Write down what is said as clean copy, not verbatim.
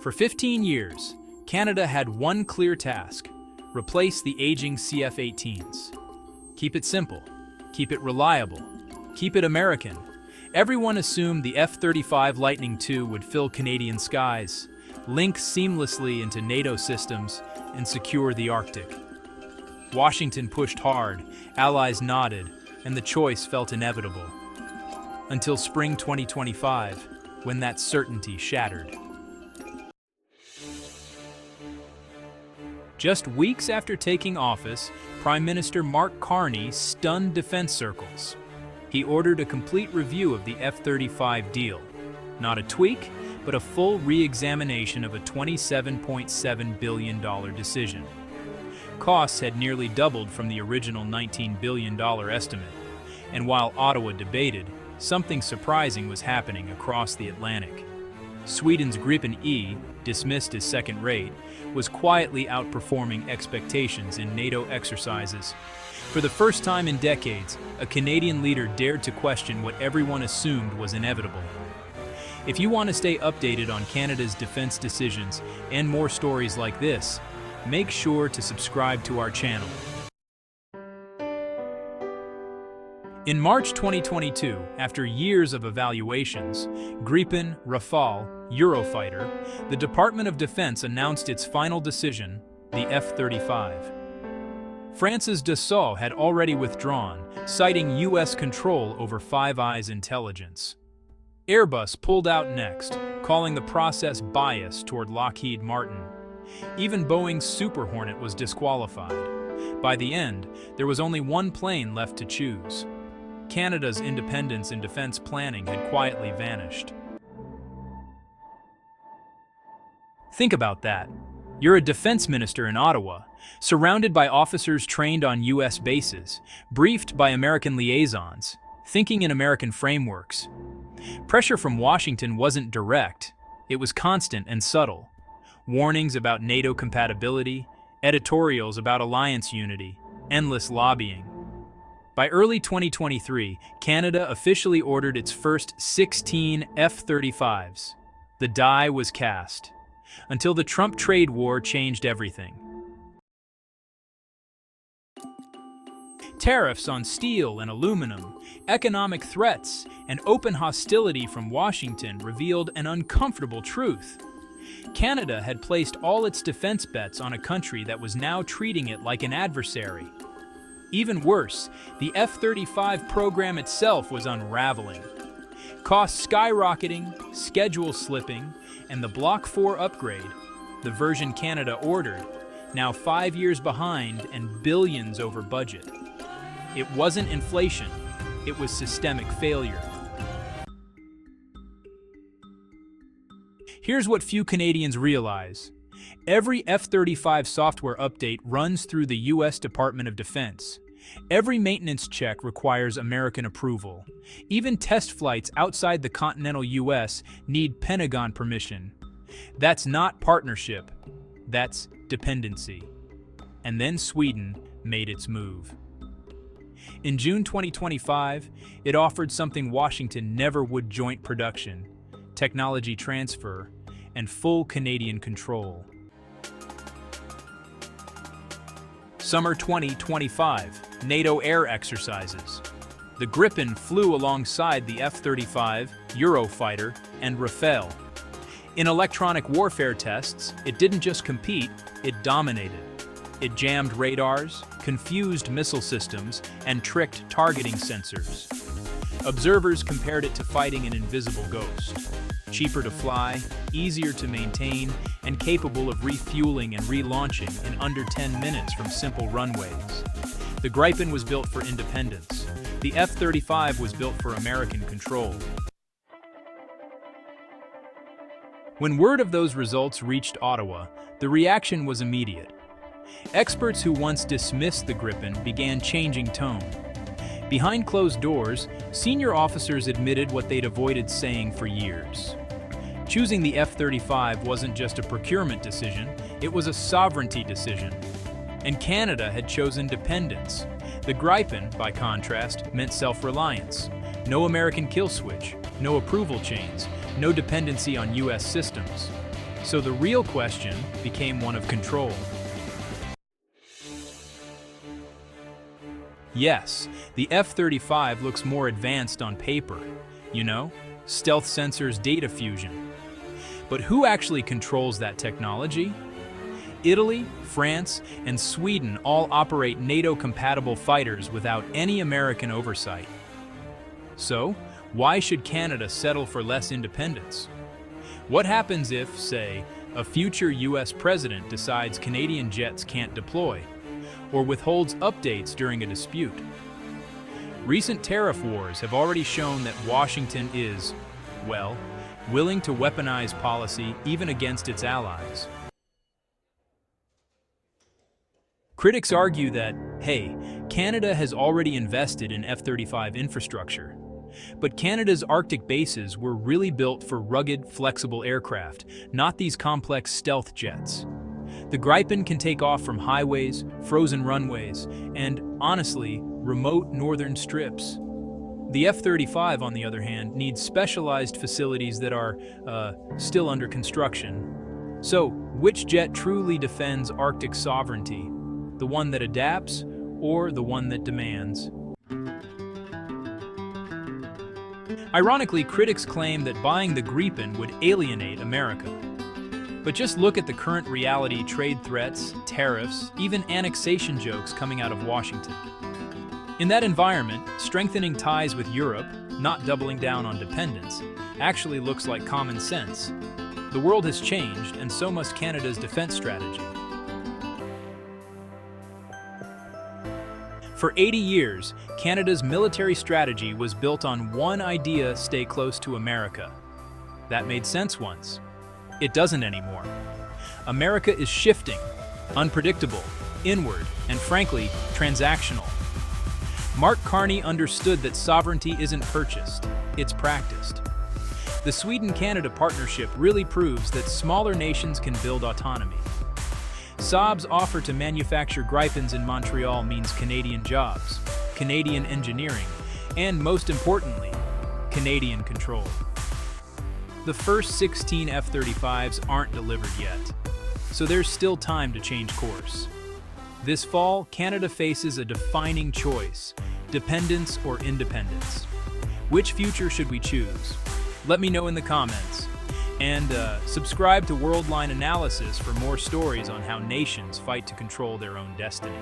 For 15 years, Canada had one clear task: replace the aging CF-18s. Keep it simple, keep it reliable, keep it American. Everyone assumed the F-35 Lightning II would fill Canadian skies, link seamlessly into NATO systems, and secure the Arctic. Washington pushed hard, allies nodded, and the choice felt inevitable. Until spring 2025, when that certainty shattered. Just weeks after taking office, Prime Minister Mark Carney stunned defense circles. He ordered a complete review of the F-35 deal. Not a tweak, but a full re-examination of a $27.7 billion decision. Costs had nearly doubled from the original $19 billion estimate, and while Ottawa debated, something surprising was happening across the Atlantic. Sweden's Gripen E, dismissed as second-rate, was quietly outperforming expectations in NATO exercises. For the first time in decades, a Canadian leader dared to question what everyone assumed was inevitable. If you want to stay updated on Canada's defense decisions and more stories like this, make sure to subscribe to our channel. In March 2022, after years of evaluations, Gripen, Rafale, Eurofighter, the Department of Defense announced its final decision, the F-35. France's Dassault had already withdrawn, citing U.S. control over Five Eyes intelligence. Airbus pulled out next, calling the process biased toward Lockheed Martin. Even Boeing's Super Hornet was disqualified. By the end, there was only one plane left to choose. Canada's independence in defense planning had quietly vanished. Think about that. You're a defense minister in Ottawa, surrounded by officers trained on U.S. bases, briefed by American liaisons, thinking in American frameworks. Pressure from Washington wasn't direct, it was constant and subtle. Warnings about NATO compatibility, editorials about alliance unity, endless lobbying. By early 2023, Canada officially ordered its first 16 F-35s. The die was cast, until the Trump trade war changed everything. Tariffs on steel and aluminum, economic threats, and open hostility from Washington revealed an uncomfortable truth. Canada had placed all its defense bets on a country that was now treating it like an adversary. Even worse, the F-35 program itself was unraveling. Costs skyrocketing, schedule slipping, and the Block 4 upgrade, the version Canada ordered, now 5 years behind and billions over budget. It wasn't inflation, it was systemic failure. Here's what few Canadians realize. Every F-35 software update runs through the U.S. Department of Defense. Every maintenance check requires American approval. Even test flights outside the continental U.S. need Pentagon permission. That's not partnership, that's dependency. And then Sweden made its move. In June 2025, it offered something Washington never would: joint production, technology transfer, and full Canadian control. Summer 2025, NATO air exercises. The Gripen flew alongside the F-35, Eurofighter, and Rafale. In electronic warfare tests, it didn't just compete, it dominated. It jammed radars, confused missile systems, and tricked targeting sensors. Observers compared it to fighting an invisible ghost. Cheaper to fly, easier to maintain, and capable of refueling and relaunching in under 10 minutes from simple runways. The Gripen was built for independence. The F-35 was built for American control. When word of those results reached Ottawa, the reaction was immediate. Experts who once dismissed the Gripen began changing tone. Behind closed doors, senior officers admitted what they'd avoided saying for years. Choosing the F-35 wasn't just a procurement decision, it was a sovereignty decision. And Canada had chosen dependence. The Gripen, by contrast, meant self-reliance. No American kill switch, no approval chains, no dependency on U.S. systems. So the real question became one of control. Yes, the F-35 looks more advanced on paper. You know, stealth sensors, data fusion. But who actually controls that technology? Italy, France, and Sweden all operate NATO-compatible fighters without any American oversight. So, why should Canada settle for less independence? What happens if, say, a future US president decides Canadian jets can't deploy, or withholds updates during a dispute? Recent tariff wars have already shown that Washington is, well, willing to weaponize policy even against its allies. Critics argue that, hey, Canada has already invested in F-35 infrastructure. But Canada's Arctic bases were really built for rugged, flexible aircraft, not these complex stealth jets. The Gripen can take off from highways, frozen runways, and, honestly, remote northern strips. The F-35, on the other hand, needs specialized facilities that are, still under construction. So, which jet truly defends Arctic sovereignty? The one that adapts, or the one that demands? Ironically, critics claim that buying the Gripen would alienate America. But just look at the current reality: trade threats, tariffs, even annexation jokes coming out of Washington. In that environment, strengthening ties with Europe, not doubling down on dependence, actually looks like common sense. The world has changed, and so must Canada's defense strategy. For 80 years, Canada's military strategy was built on one idea: stay close to America. That made sense once. It doesn't anymore. America is shifting, unpredictable, inward, and frankly, transactional. Mark Carney understood that sovereignty isn't purchased, it's practiced. The Sweden-Canada partnership really proves that smaller nations can build autonomy. Saab's offer to manufacture Gripens in Montreal means Canadian jobs, Canadian engineering, and most importantly, Canadian control. The first 16 F-35s aren't delivered yet, so there's still time to change course. This fall, Canada faces a defining choice: dependence or independence. Which future should we choose? Let me know in the comments. And subscribe to Worldline Analysis for more stories on how nations fight to control their own destiny.